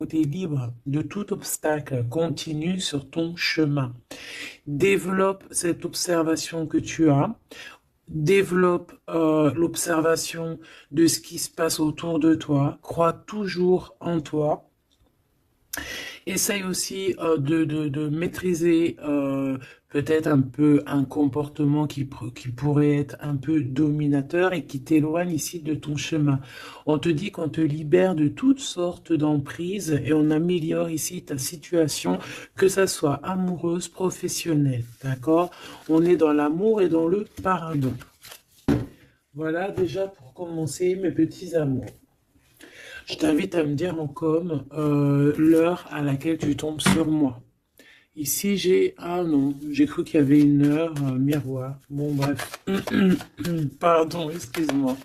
tu es libre de tout obstacle. Continue sur ton chemin. Développe cette observation que tu as. Développe l'observation de ce qui se passe autour de toi. Crois toujours en toi. Essaye aussi de maîtriser peut-être un peu un comportement qui pourrait être un peu dominateur et qui t'éloigne ici de ton chemin. On te dit qu'on te libère de toutes sortes d'emprises et on améliore ici ta situation, que ça soit amoureuse, professionnelle, d'accord? On est dans l'amour et dans le pardon. Voilà déjà pour commencer mes petits amours. Je t'invite à me dire en com l'heure à laquelle tu tombes sur moi. Ici, j'ai... Ah non, j'ai cru qu'il y avait une heure miroir. Bon, bref. Pardon, excuse-moi.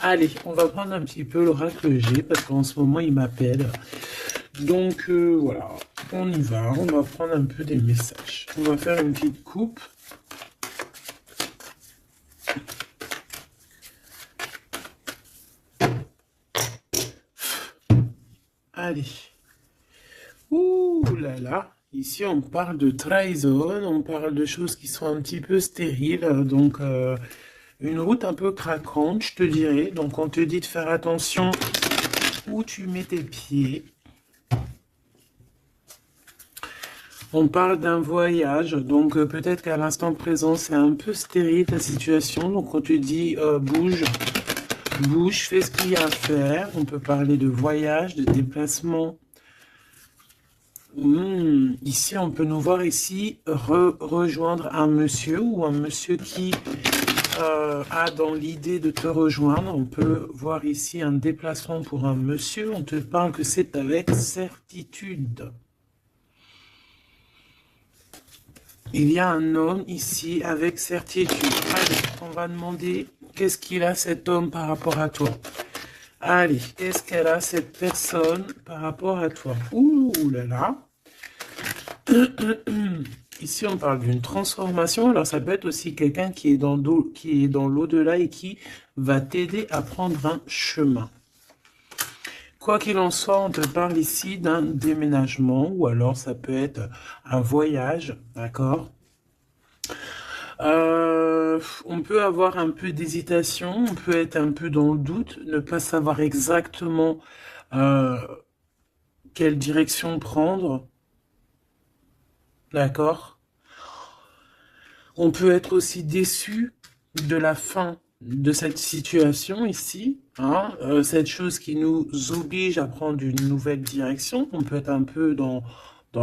Allez, on va prendre un petit peu l'oracle que j'ai parce qu'en ce moment, il m'appelle. Donc, voilà, on y va. On va prendre un peu des messages. On va faire une petite coupe. Allez. Ouh là là. Ici, on parle de trahison, on parle de choses qui sont un petit peu stériles. Donc, une route un peu craquante, je te dirais. Donc, on te dit de faire attention où tu mets tes pieds. On parle d'un voyage, donc peut-être qu'à l'instant présent, c'est un peu stérile ta situation. Donc, on te dit bouge, bouge, fais ce qu'il y a à faire. On peut parler de voyage, de déplacement. Ici, on peut nous voir ici rejoindre un monsieur ou un monsieur qui a dans l'idée de te rejoindre. On peut voir ici un déplacement pour un monsieur. On te parle que c'est avec certitude. Il y a un homme ici avec certitude. Allez, on va demander qu'est-ce qu'il a cet homme par rapport à toi. Allez, qu'est-ce qu'elle a cette personne par rapport à toi? Ouh là là. Ici, on parle d'une transformation. Alors, ça peut être aussi quelqu'un qui est dans l'au-delà et qui va t'aider à prendre un chemin. Quoi qu'il en soit, on te parle ici d'un déménagement ou alors ça peut être un voyage, d'accord? On peut avoir un peu d'hésitation, on peut être un peu dans le doute, ne pas savoir exactement quelle direction prendre, d'accord? On peut être aussi déçu de la fin de cette situation ici, hein, cette chose qui nous oblige à prendre une nouvelle direction. On peut être un peu tu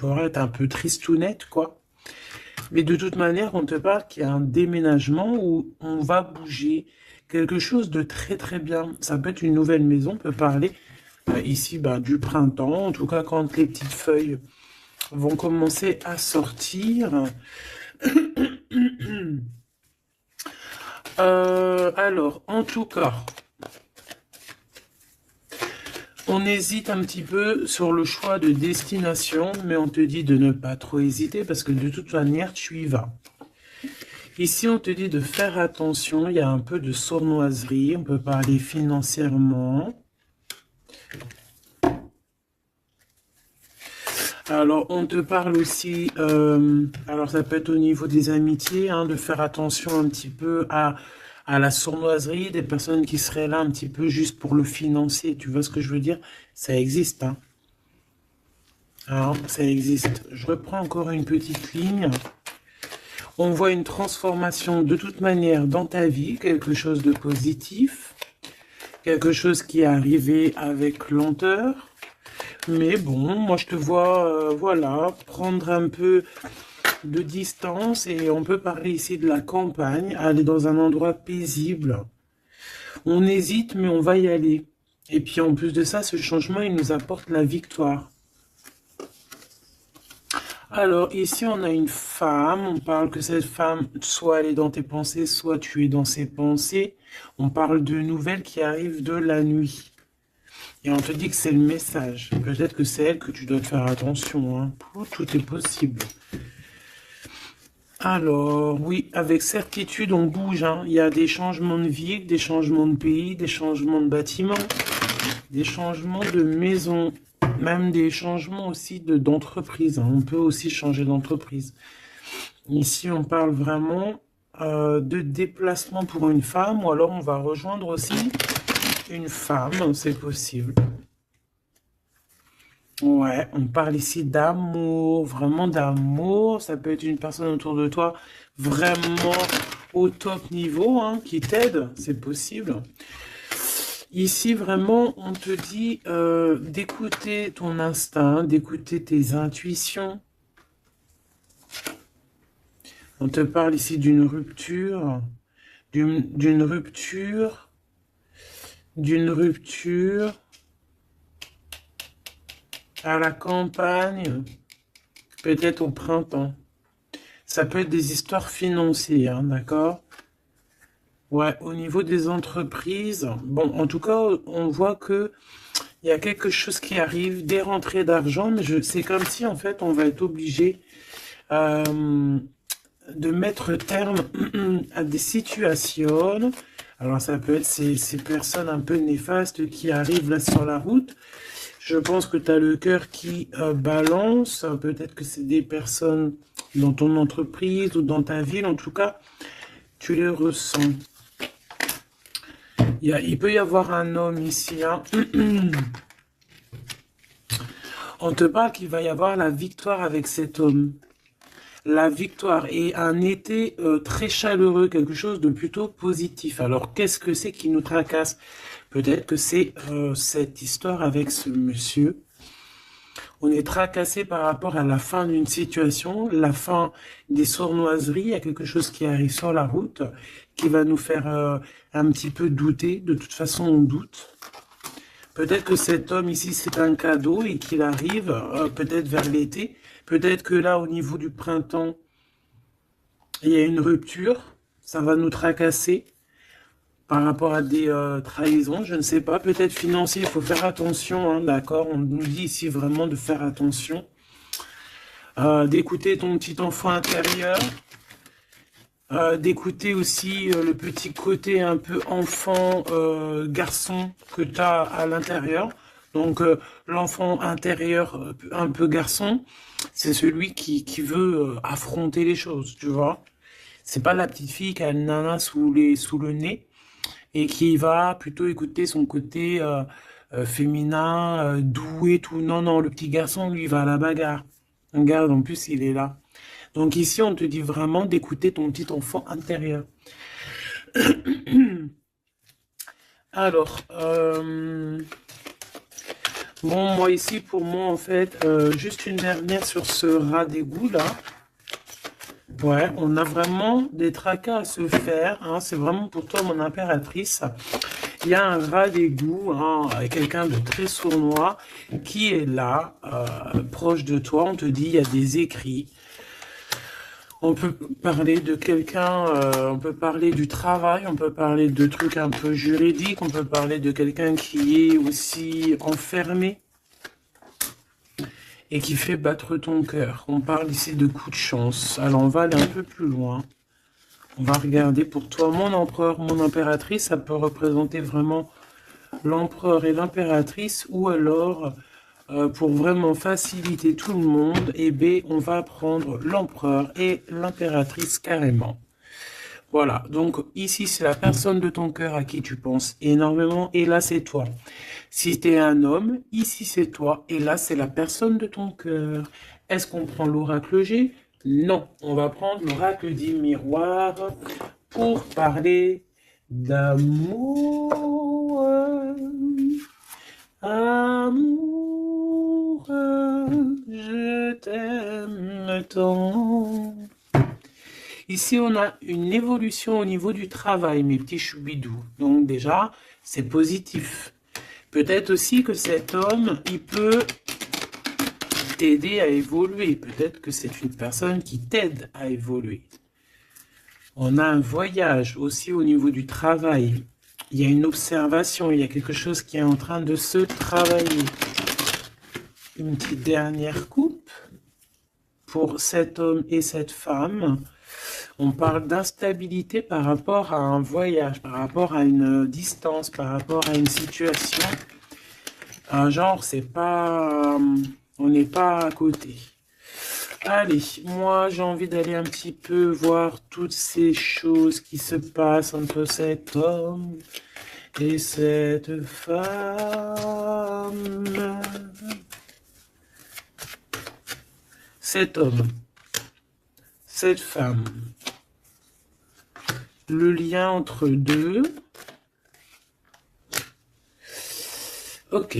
vois, être un peu tristounette, quoi. Mais de toute manière, on te parle qu'il y a un déménagement où on va bouger quelque chose de très très bien. Ça peut être une nouvelle maison, on peut parler ici du printemps, en tout cas quand les petites feuilles vont commencer à sortir. Alors, en tout cas, on hésite un petit peu sur le choix de destination, mais on te dit de ne pas trop hésiter parce que de toute manière, tu y vas. Ici, on te dit de faire attention, il y a un peu de sournoiserie, on peut parler financièrement. Alors, on te parle aussi, alors ça peut être au niveau des amitiés, hein, de faire attention un petit peu à la sournoiserie, des personnes qui seraient là un petit peu juste pour le financier, tu vois ce que je veux dire? Ça existe, hein. Alors, ça existe. Je reprends encore une petite ligne. On voit une transformation de toute manière dans ta vie, quelque chose de positif, quelque chose qui est arrivé avec lenteur. Mais bon, moi je te vois, voilà, prendre un peu de distance et on peut parler ici de la campagne, aller dans un endroit paisible. On hésite, mais on va y aller. Et puis en plus de ça, ce changement, il nous apporte la victoire. Alors ici, on a une femme, on parle que cette femme, soit elle est dans tes pensées, soit tu es dans ses pensées. On parle de nouvelles qui arrivent de la nuit. Et on te dit que c'est le message. Peut-être que c'est elle que tu dois faire attention, hein. Tout est possible. Alors, oui, avec certitude, on bouge, hein. Il y a des changements de ville, des changements de pays, des changements de bâtiments. Des changements de maison, même des changements aussi d'entreprise. On peut aussi changer d'entreprise. Ici, on parle vraiment de déplacement pour une femme, ou alors on va rejoindre aussi une femme, c'est possible. Ouais, on parle ici d'amour, vraiment d'amour. Ça peut être une personne autour de toi vraiment au top niveau, hein, qui t'aide, c'est possible. Ici, vraiment, on te dit d'écouter ton instinct, d'écouter tes intuitions. On te parle ici d'une rupture, d'une rupture, d'une rupture à la campagne, peut-être au printemps. Ça peut être des histoires financières, hein, d'accord? Ouais, au niveau des entreprises, bon, en tout cas, on voit que il y a quelque chose qui arrive, des rentrées d'argent, mais c'est comme si, en fait, on va être obligé euh, de mettre terme à des situations. Alors, ça peut être ces personnes un peu néfastes qui arrivent là sur la route. Je pense que tu as le cœur qui balance. Peut-être que c'est des personnes dans ton entreprise ou dans ta ville. En tout cas, tu les ressens. Il peut y avoir un homme ici, hein. On te parle qu'il va y avoir la victoire avec cet homme. La victoire et un été très chaleureux, quelque chose de plutôt positif. Alors, qu'est-ce que c'est qui nous tracasse? Peut-être que c'est cette histoire avec ce monsieur. On est tracassé par rapport à la fin d'une situation, la fin des sournoiseries. Il y a quelque chose qui arrive sur la route qui va nous faire un petit peu douter. De toute façon, on doute. Peut-être que cet homme ici, c'est un cadeau et qu'il arrive peut-être vers l'été. Peut-être que là, au niveau du printemps, il y a une rupture. Ça va nous tracasser par rapport à des trahisons. Je ne sais pas. Peut-être financier, il faut faire attention. Hein, d'accord? On nous dit ici vraiment de faire attention. D'écouter ton petit enfant intérieur. D'écouter aussi le petit côté un peu enfant, garçon que tu as à l'intérieur. Donc l'enfant intérieur un peu garçon, c'est celui qui veut affronter les choses, tu vois. C'est pas la petite fille qui a le nana sous le nez et qui va plutôt écouter son côté féminin, doué, tout. Non, non, le petit garçon, lui, va à la bagarre. Regarde, en plus, il est là. Donc ici, on te dit vraiment d'écouter ton petit enfant intérieur. Alors, bon, moi ici, pour moi, en fait, juste une dernière sur ce rat d'égout, là. Ouais, on a vraiment des tracas à se faire, hein. C'est vraiment pour toi, mon impératrice. Il y a un rat d'égout, hein, quelqu'un de très sournois, qui est là, proche de toi. On te dit, il y a des écrits. On peut parler de quelqu'un, on peut parler du travail, on peut parler de trucs un peu juridiques, on peut parler de quelqu'un qui est aussi enfermé et qui fait battre ton cœur. On parle ici de coups de chance. Alors on va aller un peu plus loin. On va regarder pour toi mon empereur, mon impératrice. Ça peut représenter vraiment l'empereur et l'impératrice, ou alors pour vraiment faciliter tout le monde, eh bien, on va prendre l'empereur et l'impératrice carrément. Voilà, donc ici c'est la personne de ton cœur à qui tu penses énormément, et là c'est toi. Si tu es un homme, ici c'est toi, et là c'est la personne de ton cœur. Est-ce qu'on prend l'oracle G? Non, on va prendre l'oracle dit miroir pour parler d'amour. Amour, je t'aime tant. Ici, on a une évolution au niveau du travail, mes petits choubidous. Donc déjà, c'est positif. Peut-être aussi que cet homme, il peut t'aider à évoluer. Peut-être que c'est une personne qui t'aide à évoluer. On a un voyage aussi au niveau du travail. Il y a une observation, il y a quelque chose qui est en train de se travailler. Une petite dernière coupe pour cet homme et cette femme. On parle d'instabilité par rapport à un voyage, par rapport à une distance, par rapport à une situation. Un genre, c'est pas... on n'est pas à côté. Allez, moi j'ai envie d'aller un petit peu voir toutes ces choses qui se passent entre cet homme et cette femme. Cet homme, cette femme, le lien entre deux. Ok,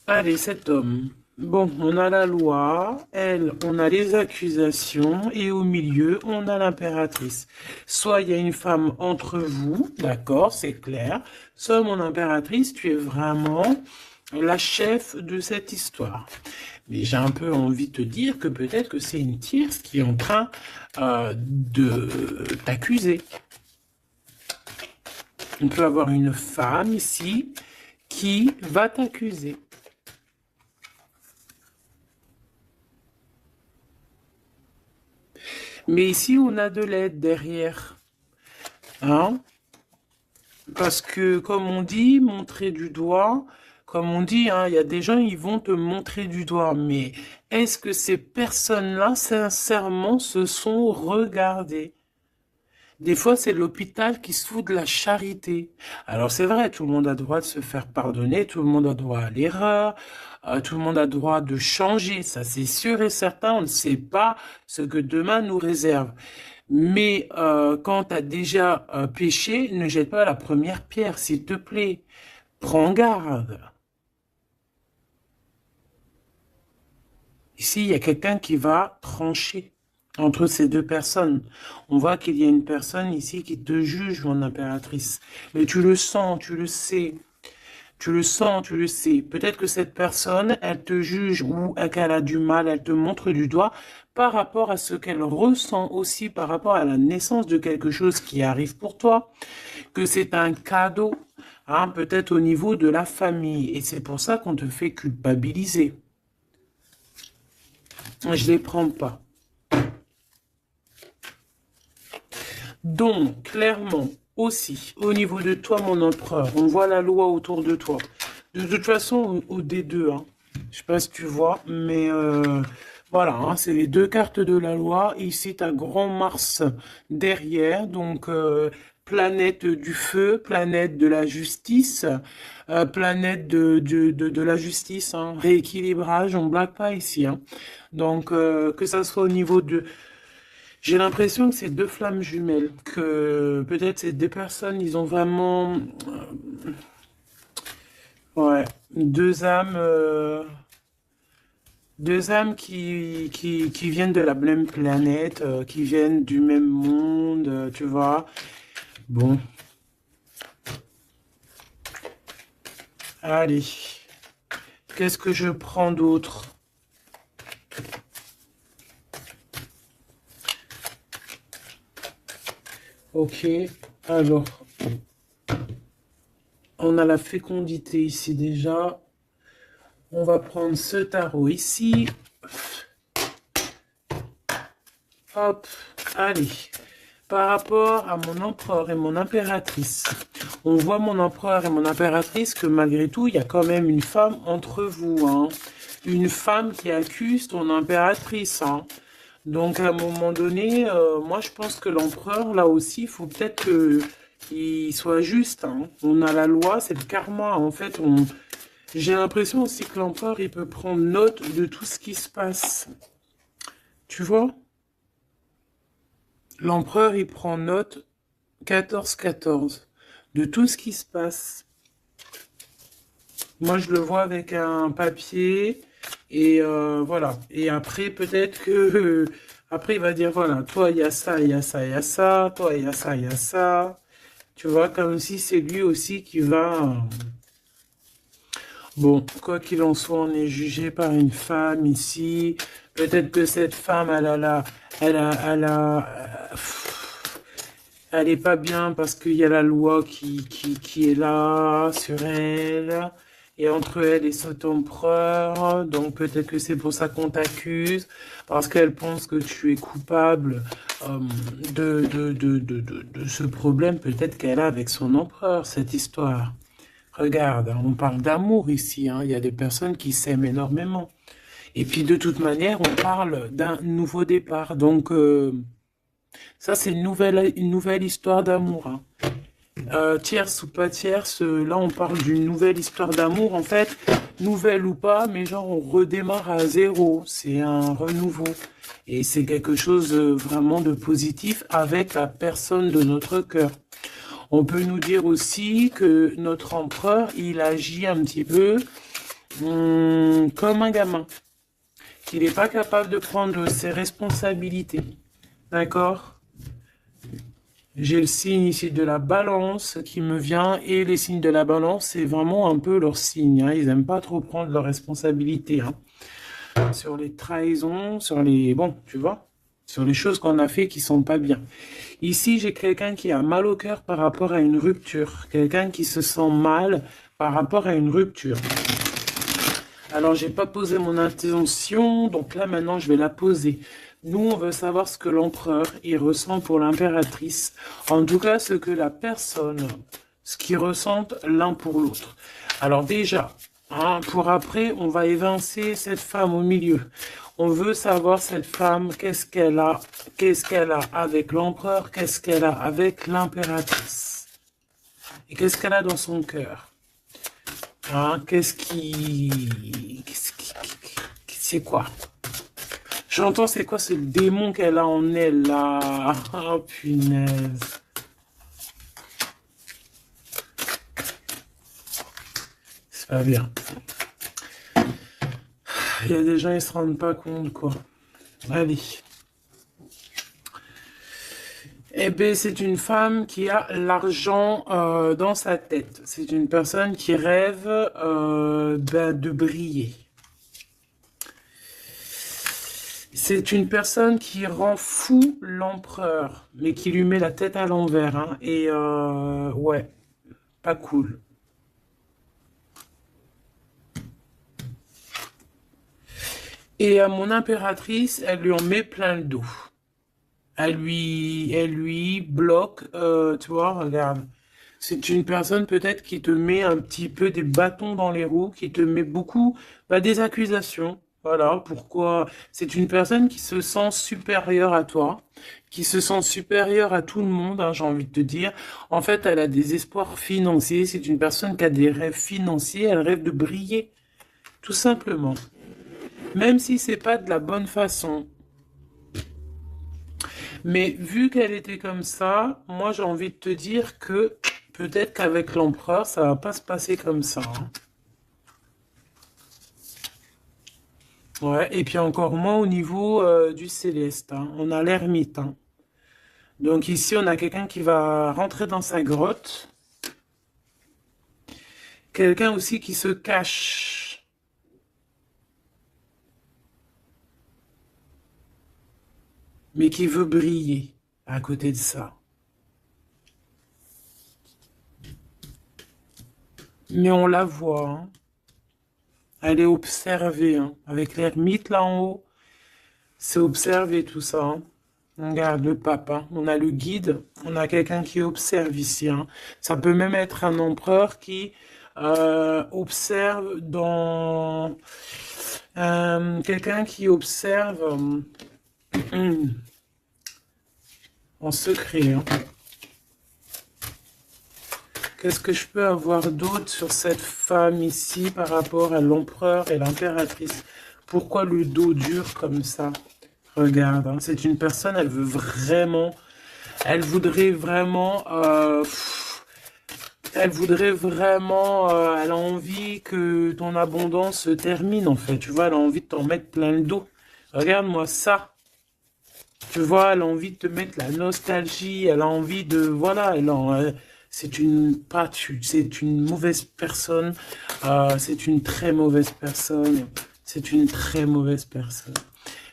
allez, cet homme. Bon, on a la loi, elle, on a les accusations, et au milieu, on a l'impératrice. Soit il y a une femme entre vous, d'accord, c'est clair. Soit mon impératrice, tu es vraiment la chef de cette histoire. Mais j'ai un peu envie de te dire que peut-être que c'est une tierce qui est en train de t'accuser. On peut avoir une femme ici qui va t'accuser. Mais ici, on a de l'aide derrière. Hein? Parce que, comme on dit, montrer du doigt, comme on dit, hein, il y a des gens, ils vont te montrer du doigt. Mais est-ce que ces personnes-là, sincèrement, se sont regardées? Des fois, c'est l'hôpital qui se fout de la charité. Alors, c'est vrai, tout le monde a droit de se faire pardonner, tout le monde a droit à l'erreur, tout le monde a droit de changer. Ça, c'est sûr et certain, on ne sait pas ce que demain nous réserve. Mais quand tu as déjà péché, ne jette pas la première pierre, s'il te plaît. Prends garde. Ici, il y a quelqu'un qui va trancher entre ces deux personnes. On voit qu'il y a une personne ici qui te juge, mon impératrice. Mais tu le sens, tu le sais. Tu le sens, tu le sais. Peut-être que cette personne, elle te juge ou qu'elle a du mal, elle te montre du doigt par rapport à ce qu'elle ressent aussi, par rapport à la naissance de quelque chose qui arrive pour toi, que c'est un cadeau, hein, peut-être au niveau de la famille. Et c'est pour ça qu'on te fait culpabiliser. Je les prends pas. Donc, clairement, aussi, au niveau de toi, mon empereur, on voit la loi autour de toi. De toute façon, au D2, hein, je sais pas si tu vois, mais voilà, hein, c'est les deux cartes de la loi. Ici, tu as Grand Mars derrière, donc planète du feu, planète de la justice, planète de la justice, hein, rééquilibrage, on blague pas ici. Hein. Donc, que ça soit au niveau de... J'ai l'impression que c'est deux flammes jumelles, que peut-être ces deux personnes, ils ont vraiment... ouais, deux âmes qui viennent de la même planète, qui viennent du même monde, tu vois. Bon, allez. Qu'est-ce que je prends d'autre? Ok, alors, on a la fécondité ici déjà. On va prendre ce tarot ici. Hop, allez. Par rapport à mon empereur et mon impératrice, on voit mon empereur et mon impératrice que malgré tout, il y a quand même une femme entre vous. Hein. Une femme qui accuse ton impératrice. Hein. Donc, à un moment donné, moi, je pense que l'empereur, là aussi, il faut peut-être qu'il soit juste. Hein. On a la loi, c'est le karma. En fait, j'ai l'impression aussi que l'empereur, il peut prendre note de tout ce qui se passe. Tu vois? L'empereur, il prend note 14-14 de tout ce qui se passe. Moi, je le vois avec un papier et voilà. Et après, peut-être que après, il va dire voilà, toi, il y a ça, il y a ça, il y a ça, toi, il y a ça, il y a ça. Tu vois, comme si c'est lui aussi qui va. Bon, quoi qu'il en soit, on est jugé par une femme ici. Peut-être que cette femme, elle est pas bien parce qu'il y a la loi qui est là sur elle. Et entre elle et cet empereur, donc peut-être que c'est pour ça qu'on t'accuse, parce qu'elle pense que tu es coupable euh, de ce problème peut-être qu'elle a avec son empereur, cette histoire. Regarde, hein, on parle d'amour ici, hein. Il y a des personnes qui s'aiment énormément. Et puis de toute manière, on parle d'un nouveau départ. Donc ça, c'est une nouvelle histoire d'amour, hein. Tierce ou pas tierce, là on parle d'une nouvelle histoire d'amour, en fait, nouvelle ou pas, mais genre on redémarre à zéro, c'est un renouveau. Et c'est quelque chose vraiment de positif avec la personne de notre cœur. On peut nous dire aussi que notre empereur, il agit un petit peu comme un gamin, qu'il n'est pas capable de prendre ses responsabilités. D'accord? J'ai le signe ici de la balance qui me vient et les signes de la balance, c'est vraiment un peu leur signe, hein. Ils n'aiment pas trop prendre leurs responsabilités, hein. Sur les trahisons, sur les... Bon, tu vois, sur les choses qu'on a fait qui sont pas bien. Ici, j'ai quelqu'un qui a mal au cœur par rapport à une rupture. Quelqu'un qui se sent mal par rapport à une rupture. Alors, j'ai pas posé mon intention, donc là, maintenant, je vais la poser. Nous, on veut savoir ce que l'empereur, il ressent pour l'impératrice. En tout cas, ce que la personne, ce qu'ils ressentent l'un pour l'autre. Alors déjà, hein, pour après, on va évincer cette femme au milieu. On veut savoir cette femme, qu'est-ce qu'elle a avec l'empereur, qu'est-ce qu'elle a avec l'impératrice. Et qu'est-ce qu'elle a dans son cœur. Hein, c'est quoi? J'entends c'est quoi ce démon qu'elle a en elle là? Oh punaise. C'est pas bien. Il y a des gens ils se rendent pas compte quoi. Allez. Eh bien, c'est une femme qui a l'argent dans sa tête. C'est une personne qui rêve de briller. C'est une personne qui rend fou l'empereur, mais qui lui met la tête à l'envers, hein. Et ouais, pas cool. Et à mon impératrice, elle lui en met plein le dos. Elle lui bloque, tu vois, regarde. C'est une personne peut-être qui te met un petit peu des bâtons dans les roues, qui te met beaucoup des accusations. Voilà, pourquoi? C'est une personne qui se sent supérieure à toi, qui se sent supérieure à tout le monde, hein, j'ai envie de te dire. En fait, elle a des espoirs financiers. C'est une personne qui a des rêves financiers. Elle rêve de briller, tout simplement. Même si c'est pas de la bonne façon. Mais vu qu'elle était comme ça, moi j'ai envie de te dire que peut-être qu'avec l'empereur, ça va pas se passer comme ça, hein. Ouais, et puis encore moins au niveau du céleste, hein. On a l'ermite, hein. Donc ici, on a quelqu'un qui va rentrer dans sa grotte. Quelqu'un aussi qui se cache. Mais qui veut briller à côté de ça. Mais on la voit, hein. Elle est observée, hein. Avec l'ermite là en haut, c'est observé tout ça, hein. On regarde le pape, hein. On a le guide, on a quelqu'un qui observe ici, hein. Ça peut même être un empereur qui observe dans... quelqu'un qui observe en secret, hein. Qu'est-ce que je peux avoir d'autre sur cette femme ici par rapport à l'empereur et l'impératrice? Pourquoi le dos dur comme ça? Regarde, hein, c'est une personne, elle veut vraiment, elle voudrait vraiment, elle a envie que ton abondance se termine en fait. Tu vois, elle a envie de t'en mettre plein le dos. Regarde-moi ça. Tu vois, elle a envie de te mettre la nostalgie, elle a envie de, voilà, c'est une pas, c'est une mauvaise personne, c'est une très mauvaise personne, c'est une très mauvaise personne.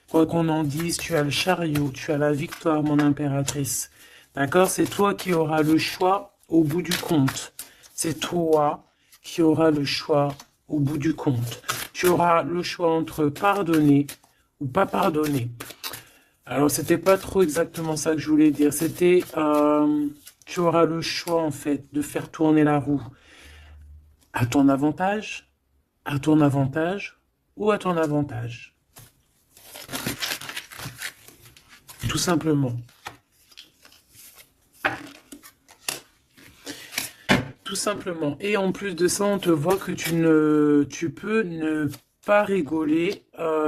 Quoi qu'on en dise, tu as le chariot, tu as la victoire, mon impératrice. D'accord? C'est toi qui auras le choix au bout du compte. C'est toi qui auras le choix au bout du compte. Tu auras le choix entre pardonner ou pas pardonner. Alors, c'était pas trop exactement ça que je voulais dire. C'était, tu auras le choix, en fait, de faire tourner la roue. À ton avantage, à ton avantage ou à ton avantage. Tout simplement. Tout simplement. Et en plus de ça, on te voit que tu peux ne pas rigoler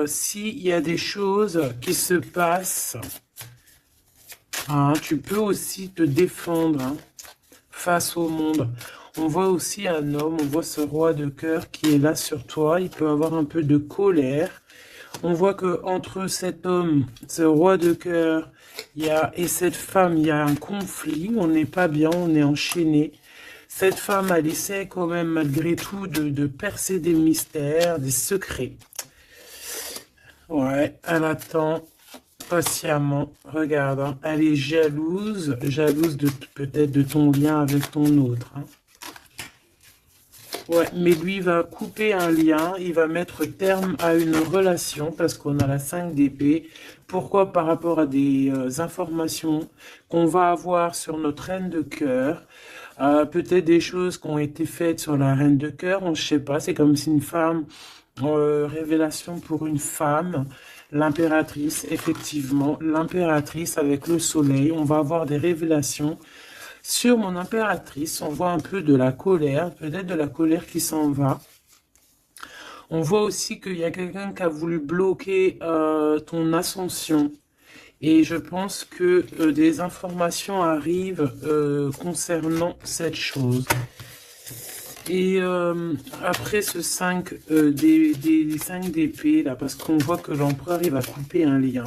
s'il y a des choses qui se passent. Hein, tu peux aussi te défendre, hein, face au monde. On voit aussi un homme, on voit ce roi de cœur qui est là sur toi. Il peut avoir un peu de colère. On voit que entre cet homme, ce roi de cœur, et cette femme, il y a un conflit. On n'est pas bien, on est enchaîné. Cette femme, elle essaie quand même malgré tout de percer des mystères, des secrets. Ouais, elle attend patiemment. Regarde, hein, elle est jalouse, jalouse de peut-être de ton lien avec ton autre. Hein. Ouais, mais lui, il va couper un lien, il va mettre terme à une relation parce qu'on a la 5 d'épée. Pourquoi? Par rapport à des informations qu'on va avoir sur notre reine de cœur. Peut-être des choses qui ont été faites sur la reine de cœur, on ne sait pas. C'est comme si une femme, révélation pour une femme, l'impératrice, effectivement, l'impératrice avec le soleil. On va avoir des révélations. Sur mon impératrice, on voit un peu de la colère, peut-être de la colère qui s'en va. On voit aussi qu'il y a quelqu'un qui a voulu bloquer ton ascension. Et je pense que des informations arrivent concernant cette chose. Et après ce 5 des 5 d'épée, là, parce qu'on voit que l'empereur, il va couper un lien.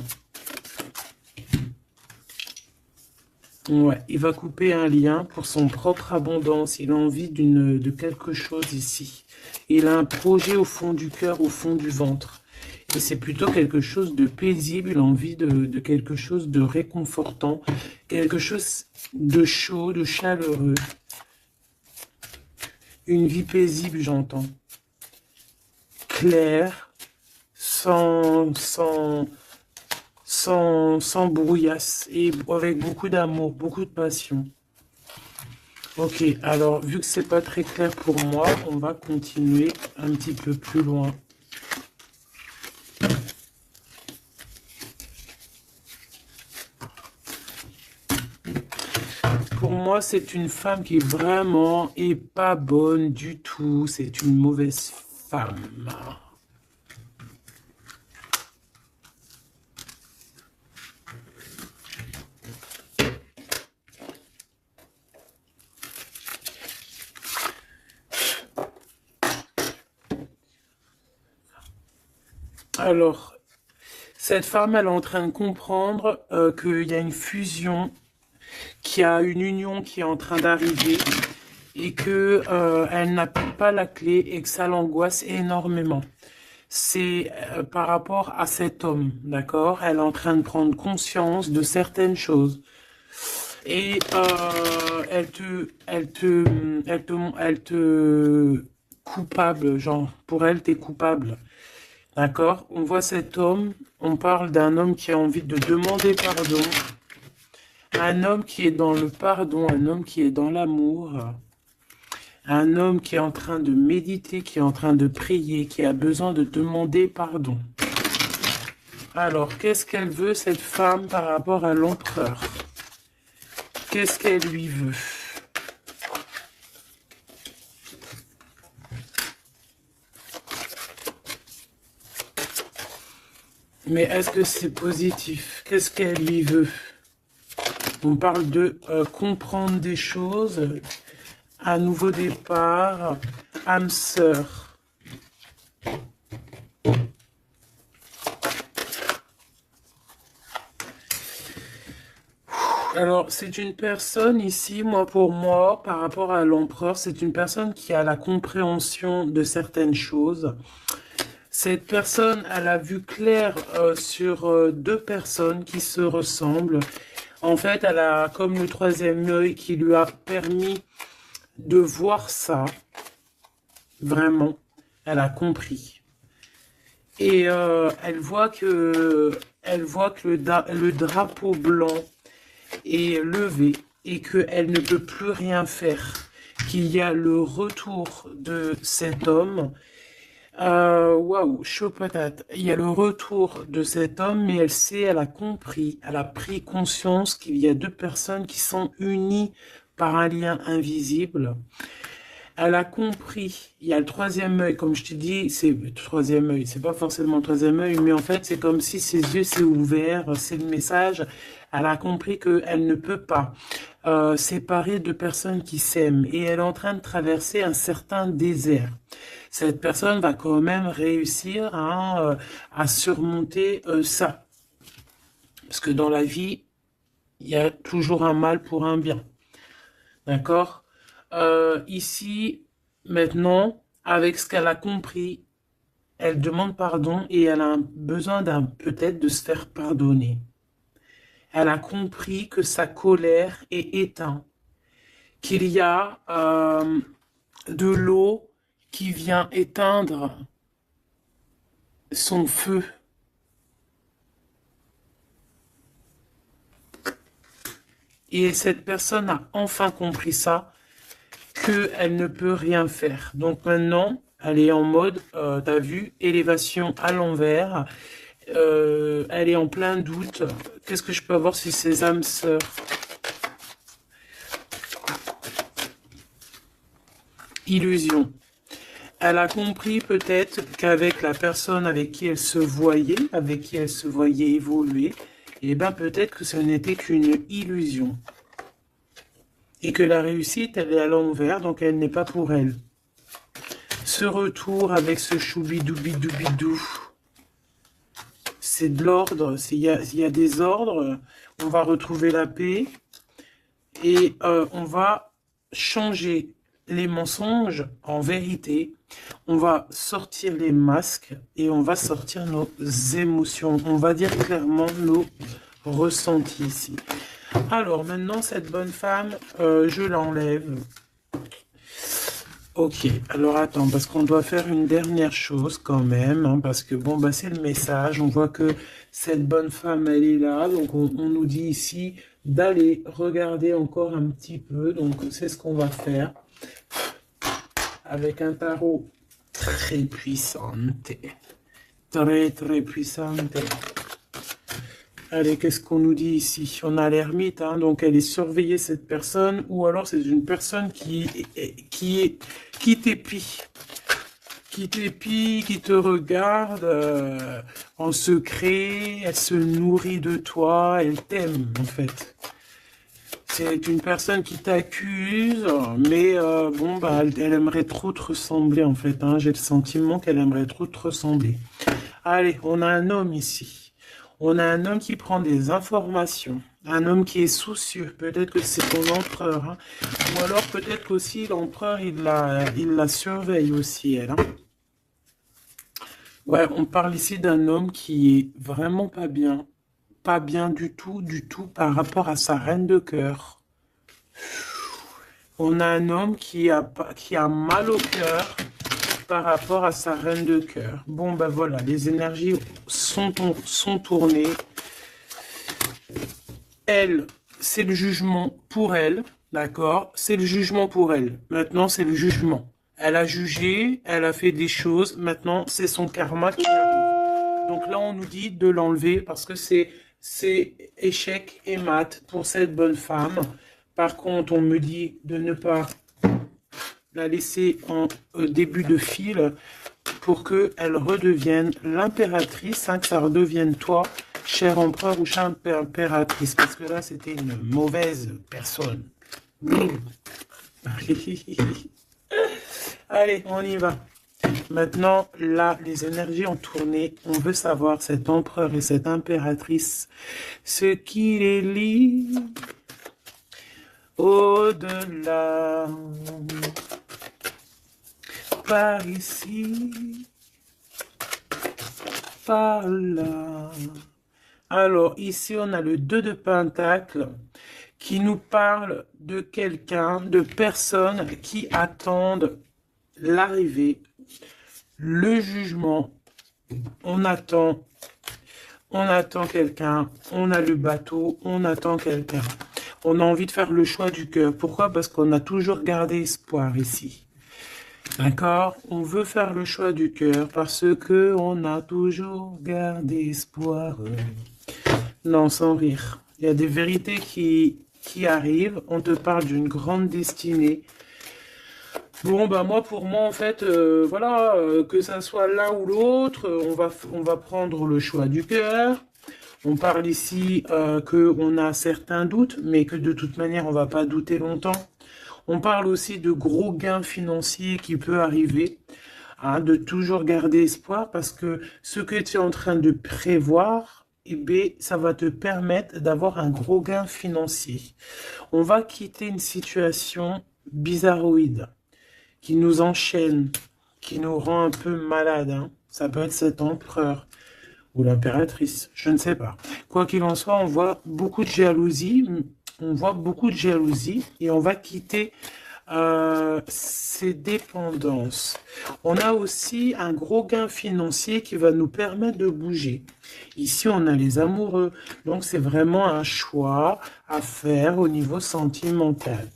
Ouais, il va couper un lien pour son propre abondance. Il a envie de quelque chose ici. Il a un projet au fond du cœur, au fond du ventre. Et c'est plutôt quelque chose de paisible. Il a envie de quelque chose de réconfortant. Quelque chose de chaud, de chaleureux. Une vie paisible, j'entends. Claire, sans brouillasse et avec beaucoup d'amour, beaucoup de passion. Ok, alors vu que c'est pas très clair pour moi, on va continuer un petit peu plus loin. Pour moi, c'est une femme qui vraiment est pas bonne du tout. C'est une mauvaise femme. Alors, cette femme, elle est en train de comprendre qu'il y a une fusion, qu'il y a une union qui est en train d'arriver et que elle n'a pas la clé et que ça l'angoisse énormément. C'est par rapport à cet homme, d'accord? Elle est en train de prendre conscience de certaines choses. Et elle te coupable, genre, pour elle, t'es coupable. D'accord? On voit cet homme, on parle d'un homme qui a envie de demander pardon, un homme qui est dans le pardon, un homme qui est dans l'amour, un homme qui est en train de méditer, qui est en train de prier, qui a besoin de demander pardon. Alors, qu'est-ce qu'elle veut, cette femme, par rapport à l'empereur? Qu'est-ce qu'elle lui veut? Mais est-ce que c'est positif? Qu'est-ce qu'elle lui veut? On parle de comprendre des choses, un nouveau départ, âme sœur. Alors, c'est une personne ici, pour moi, par rapport à l'empereur, c'est une personne qui a la compréhension de certaines choses. Cette personne, elle a vu clair sur deux personnes qui se ressemblent. En fait, elle a comme le troisième œil qui lui a permis de voir ça. Vraiment, elle a compris. Et elle voit que le drapeau blanc est levé et qu'elle ne peut plus rien faire. qu'il y a le retour de cet homme. Waouh, chaud patate. Il y a le retour de cet homme, mais elle a compris, elle a pris conscience qu'il y a deux personnes qui sont unies par un lien invisible. Elle a compris, il y a le troisième œil, comme je te dis, c'est le troisième œil, c'est pas forcément le troisième œil, mais en fait, c'est comme si ses yeux s'est ouverts, c'est le message. Elle a compris qu'elle ne peut pas séparer deux personnes qui s'aiment et elle est en train de traverser un certain désert. Cette personne va quand même réussir hein, à surmonter ça. Parce que dans la vie, il y a toujours un mal pour un bien. D'accord? Ici, maintenant, avec ce qu'elle a compris, elle demande pardon et elle a besoin peut-être de se faire pardonner. Elle a compris que sa colère est éteinte, qu'il y a de l'eau qui vient éteindre son feu. Et cette personne a enfin compris ça, qu'elle ne peut rien faire. Donc maintenant, elle est en mode, t'as vu, élévation à l'envers. Elle est en plein doute. Qu'est-ce que je peux avoir sur ses âmes sœurs? Illusion. Elle a compris peut-être qu'avec la personne avec qui elle se voyait évoluer, eh ben peut-être que ce n'était qu'une illusion. Et que la réussite, elle est à l'envers, donc elle n'est pas pour elle. Ce retour avec ce choubidoubidou, c'est de l'ordre, il y a des ordres, on va retrouver la paix et on va changer les mensonges en vérité, on va sortir les masques et on va sortir nos émotions, on va dire clairement nos ressentis ici. Alors maintenant cette bonne femme, je l'enlève. Ok, alors attends, parce qu'on doit faire une dernière chose quand même, hein, parce que bon, bah c'est le message, on voit que cette bonne femme, elle est là, donc on nous dit ici d'aller regarder encore un petit peu, donc c'est ce qu'on va faire, avec un tarot très puissant, très puissant. Allez, qu'est-ce qu'on nous dit ici? On a l'ermite, hein, donc elle est surveillée cette personne, ou alors c'est une personne qui t'épie, qui te regarde en secret, elle se nourrit de toi, elle t'aime en fait. C'est une personne qui t'accuse, mais bon, bah, elle aimerait trop te ressembler en fait. Hein, j'ai le sentiment qu'elle aimerait trop te ressembler. Allez, on a un homme ici. On a un homme qui prend des informations, un homme qui est soucieux, peut-être que c'est ton empereur, hein. Ou alors peut-être qu'aussi l'empereur, il la surveille aussi, elle. Hein. Ouais, on parle ici d'un homme qui est vraiment pas bien du tout par rapport à sa reine de cœur. On a un homme qui a mal au cœur par rapport à sa reine de cœur. Bon, ben voilà, les énergies sont tournées. Elle, c'est le jugement pour elle, d'accord? C'est le jugement pour elle. Maintenant, c'est le jugement. Elle a jugé, elle a fait des choses. Maintenant, c'est son karma qui arrive. Donc là, on nous dit de l'enlever parce que c'est échec et mat pour cette bonne femme. Par contre, on me dit de ne pas la laisser en début de fil pour qu'elle redevienne l'impératrice, hein, que ça redevienne toi, cher empereur ou chère impératrice, parce que là, c'était une mauvaise personne. Allez, on y va. Maintenant, là, les énergies ont tourné. On veut savoir, cet empereur et cette impératrice, ce qui les lie au-delà. Par ici, par là. Alors, ici, on a le 2 de Pentacle qui nous parle de quelqu'un, de personnes qui attendent l'arrivée, le jugement. On attend quelqu'un, on a le bateau, on attend quelqu'un. On a envie de faire le choix du cœur. Pourquoi? Parce qu'on a toujours gardé espoir ici. D'accord? On veut faire le choix du cœur parce que on a toujours gardé espoir. Non, sans rire. Il y a des vérités qui arrivent. On te parle d'une grande destinée. Bon, bah moi, pour moi, en fait, voilà, que ça soit l'un ou l'autre, on va prendre le choix du cœur. On parle ici qu'on a certains doutes, mais que de toute manière, on va pas douter longtemps. On parle aussi de gros gains financiers qui peut arriver, hein, de toujours garder espoir parce que ce que tu es en train de prévoir, eh bien, ça va te permettre d'avoir un gros gain financier. On va quitter une situation bizarroïde qui nous enchaîne, qui nous rend un peu malade, hein. Ça peut être cet empereur ou l'impératrice, je ne sais pas. Quoi qu'il en soit, on voit beaucoup de jalousie, et on va quitter ces dépendances. On a aussi un gros gain financier qui va nous permettre de bouger. Ici, on a les amoureux, donc c'est vraiment un choix à faire au niveau sentimental.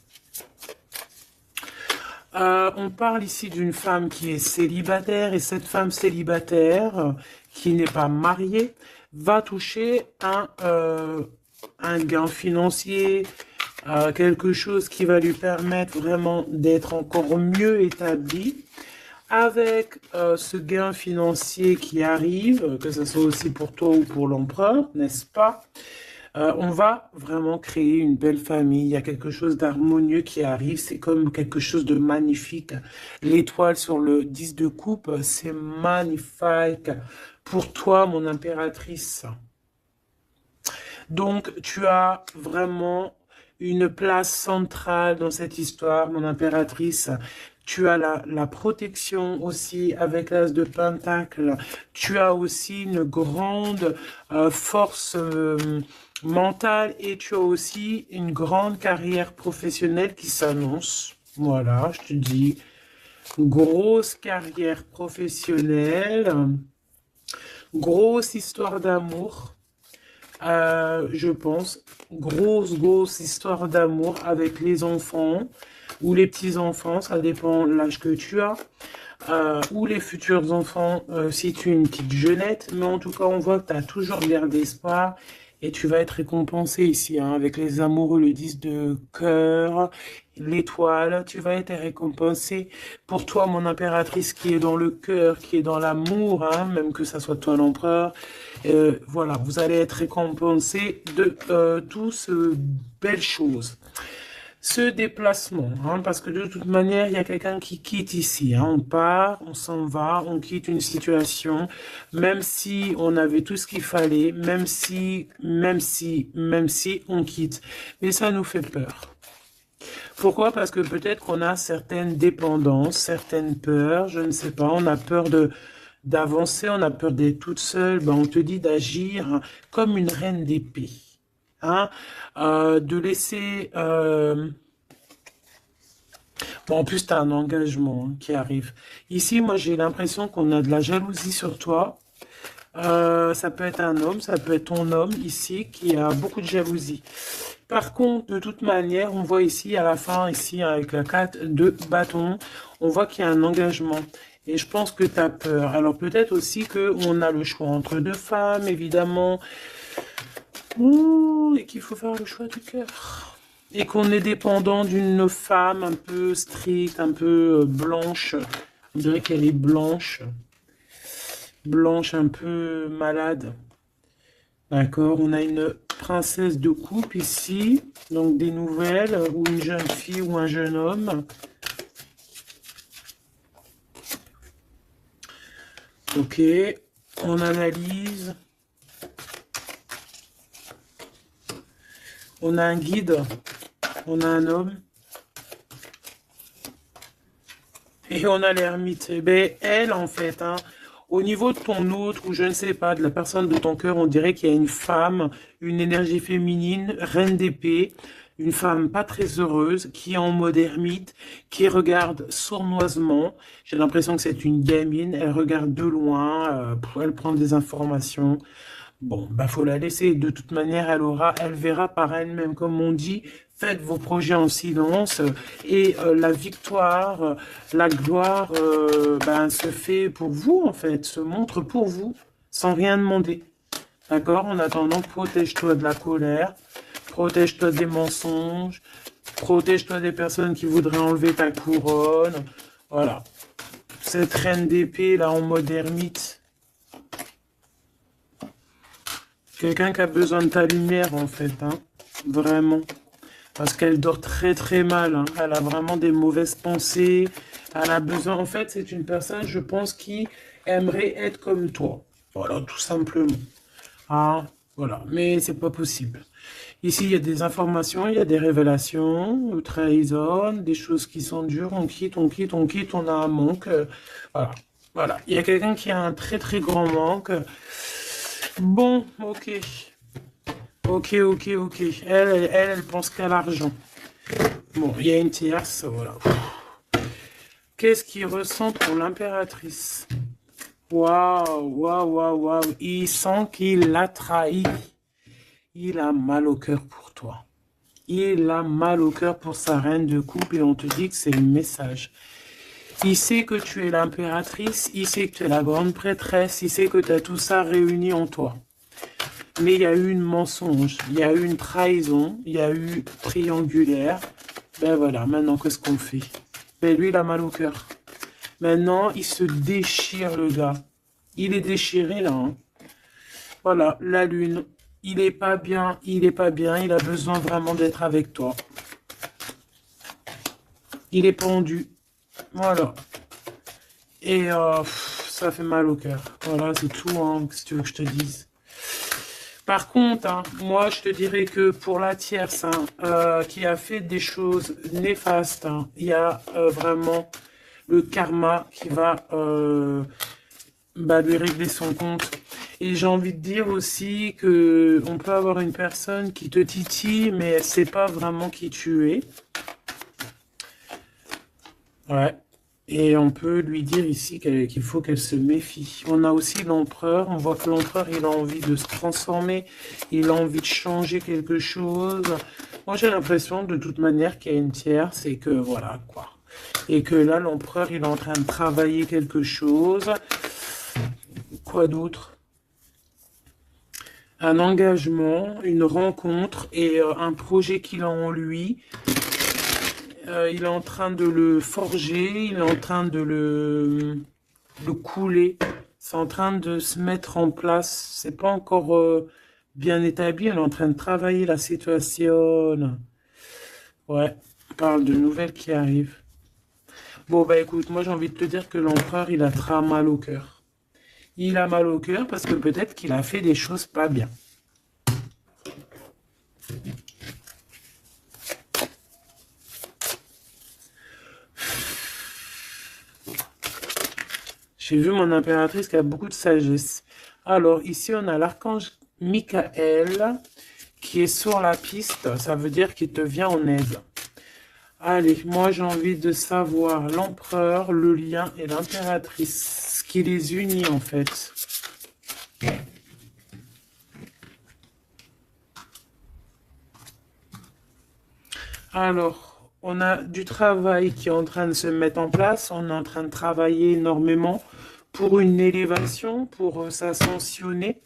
On parle ici d'une femme qui est célibataire et cette femme célibataire qui n'est pas mariée va toucher un gain financier, quelque chose qui va lui permettre vraiment d'être encore mieux établi. Avec ce gain financier qui arrive, que ce soit aussi pour toi ou pour l'empereur, n'est-ce pas? On va vraiment créer une belle famille. Il y a quelque chose d'harmonieux qui arrive. C'est comme quelque chose de magnifique. L'étoile sur le 10 de coupe, c'est magnifique. Pour toi, mon impératrice. Donc, tu as vraiment une place centrale dans cette histoire, mon impératrice. Tu as la protection aussi avec l'as de Pentacle. Tu as aussi une grande force mentale et tu as aussi une grande carrière professionnelle qui s'annonce. Voilà, je te dis, grosse carrière professionnelle, grosse histoire d'amour, je pense, grosse histoire d'amour avec les enfants ou les petits-enfants, ça dépend de l'âge que tu as, ou les futurs enfants si tu es une petite jeunette, mais en tout cas on voit que tu as toujours gardé espoir et tu vas être récompensé ici, hein, avec les amoureux, le 10 de cœur, l'étoile, tu vas être récompensé pour toi mon impératrice qui est dans le cœur, qui est dans l'amour, hein, même que ça soit toi l'empereur. Voilà, vous allez être récompensé de toutes ces belles choses. Ce déplacement, hein, parce que de toute manière, il y a quelqu'un qui quitte ici, hein, on part, on s'en va, on quitte une situation, même si on avait tout ce qu'il fallait, même si, on quitte. Mais ça nous fait peur. Pourquoi? Parce que peut-être qu'on a certaines dépendances, certaines peurs, je ne sais pas, on a peur d'avancer, on a peur d'être toute seule, ben on te dit d'agir comme une reine d'épée. Hein, de laisser... Bon, en plus, tu as un engagement qui arrive. Ici, moi, j'ai l'impression qu'on a de la jalousie sur toi. Ça peut être un homme, ça peut être ton homme ici qui a beaucoup de jalousie. Par contre, de toute manière, on voit ici, à la fin, ici, avec la 4 de bâton, on voit qu'il y a un engagement. Et je pense que tu as peur. Alors, peut-être aussi qu'on a le choix entre deux femmes, évidemment. Ouh, et qu'il faut faire le choix du cœur. Et qu'on est dépendant d'une femme un peu stricte, un peu blanche. On dirait qu'elle est blanche. Blanche, un peu malade. D'accord, on a une princesse de coupe ici. Donc des nouvelles, ou une jeune fille ou un jeune homme. Ok, on analyse. On a un guide, on a un homme, et on a l'ermite. Eh bien, elle, en fait, hein, au niveau de ton autre, ou je ne sais pas, de la personne de ton cœur, on dirait qu'il y a une femme, une énergie féminine, reine d'épée, une femme pas très heureuse, qui est en mode ermite, qui regarde sournoisement. J'ai l'impression que c'est une gamine, elle regarde de loin, elle prend des informations. Bon, bah faut la laisser. De toute manière, elle verra par elle-même, comme on dit. Faites vos projets en silence et la victoire, la gloire, ben, se fait pour vous en fait, se montre pour vous, sans rien demander. D'accord? En attendant, protège-toi de la colère, protège-toi des mensonges, protège-toi des personnes qui voudraient enlever ta couronne. Voilà. Cette reine d'épée là en mode ermite. Quelqu'un qui a besoin de ta lumière, en fait, hein. Vraiment. Parce qu'elle dort très très mal, hein. Elle a vraiment des mauvaises pensées. Elle a besoin... En fait, c'est une personne, je pense, qui aimerait être comme toi. Voilà, tout simplement. Ah, voilà. Mais c'est pas possible. Ici, il y a des informations, il y a des révélations, trahison, des choses qui sont dures. On quitte, on quitte, on quitte, on a un manque. Voilà. Voilà. Il y a quelqu'un qui a un très très grand manque. Bon, ok. Ok, ok, ok. Elle pense qu'à l'argent. Bon, il y a une tierce, voilà. Qu'est-ce qu'il ressent pour l'impératrice? Waouh, waouh, waouh, waouh. Il sent qu'il l'a trahi. Il a mal au cœur pour toi. Il a mal au cœur pour sa reine de coupe et on te dit que c'est le message. Il sait que tu es l'impératrice, il sait que tu es la grande prêtresse, il sait que tu as tout ça réuni en toi. Mais il y a eu une mensonge, il y a eu une trahison, il y a eu triangulaire. Ben voilà, maintenant qu'est-ce qu'on fait? Ben lui, il a mal au cœur. Maintenant, il se déchire, le gars. Il est déchiré, là. Hein. Voilà, la lune. Il est pas bien, il est pas bien, il a besoin vraiment d'être avec toi. Il est pendu. Voilà. Et ça fait mal au cœur. Voilà, c'est tout, hein, si tu veux que je te dise. Par contre, hein, moi, je te dirais que pour la tierce, hein, qui a fait des choses néfastes, hein, il y a vraiment le karma qui va bah, lui régler son compte. Et j'ai envie de dire aussi que on peut avoir une personne qui te titille, mais elle ne sait pas vraiment qui tu es. Ouais. Et on peut lui dire ici qu'il faut qu'elle se méfie. On a aussi l'empereur. On voit que l'empereur, il a envie de se transformer. Il a envie de changer quelque chose. Moi, j'ai l'impression, de toute manière, qu'il y a une tierce et que voilà, quoi. Et que là, l'empereur, il est en train de travailler quelque chose. Quoi d'autre? Un engagement, une rencontre et un projet qu'il a en lui. Il est en train de le forger, il est en train de le couler. C'est en train de se mettre en place. C'est pas encore bien établi. Elle est en train de travailler la situation. Ouais, on parle de nouvelles qui arrivent. Bon, bah écoute, moi j'ai envie de te dire que l'empereur, il a très mal au cœur. Il a mal au cœur parce que peut-être qu'il a fait des choses pas bien. J'ai vu mon impératrice qui a beaucoup de sagesse. Alors, ici, on a l'archange Michael qui est sur la piste. Ça veut dire qu'il te vient en aide. Allez, moi, j'ai envie de savoir l'empereur, le lien et l'impératrice. Ce qui les unit, en fait. Alors, on a du travail qui est en train de se mettre en place. On est en train de travailler énormément pour une élévation, pour s'ascensionner.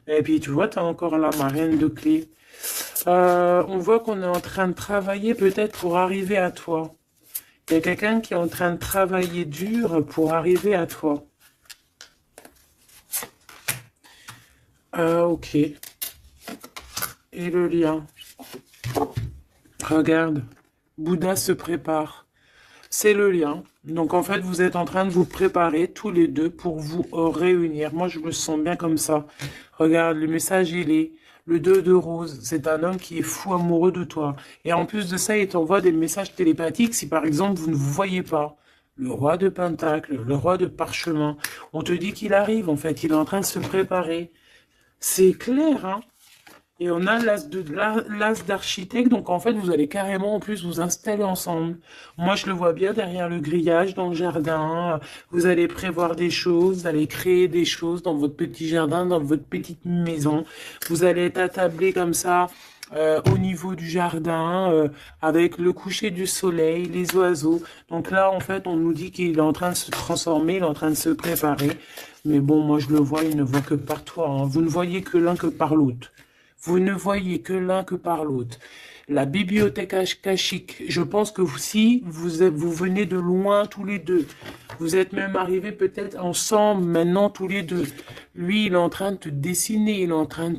Et puis, tu vois, tu as encore la marraine de clé. On voit qu'on est en train de travailler peut-être pour arriver à toi. Il y a quelqu'un qui est en train de travailler dur pour arriver à toi. Ok. Et le lien. Regarde. Bouddha se prépare. C'est le lien. Donc en fait, vous êtes en train de vous préparer tous les deux pour vous réunir. Moi, je me sens bien comme ça. Regarde, le message, il est le 2 de rose. C'est un homme qui est fou amoureux de toi. Et en plus de ça, il t'envoie des messages télépathiques si par exemple, vous ne vous voyez pas. Le roi de Pentacle, le roi de Parchemin. On te dit qu'il arrive, en fait. Il est en train de se préparer. C'est clair, hein? Et on a l'as d'architecte, donc en fait, vous allez carrément en plus vous installer ensemble. Moi, je le vois bien derrière le grillage dans le jardin. Vous allez prévoir des choses, vous allez créer des choses dans votre petit jardin, dans votre petite maison. Vous allez être attablé comme ça. Au niveau du jardin, avec le coucher du soleil, les oiseaux. Donc là, en fait, on nous dit qu'il est en train de se transformer, il est en train de se préparer. Mais bon, moi, je le vois, il ne voit que par toi, hein. Vous ne voyez que l'un que par l'autre. Vous ne voyez que l'un que par l'autre. La bibliothèque akashique, je pense que si vous venez de loin tous les deux, vous êtes même arrivés peut-être ensemble maintenant tous les deux. Lui, il est en train de te dessiner, il est en train de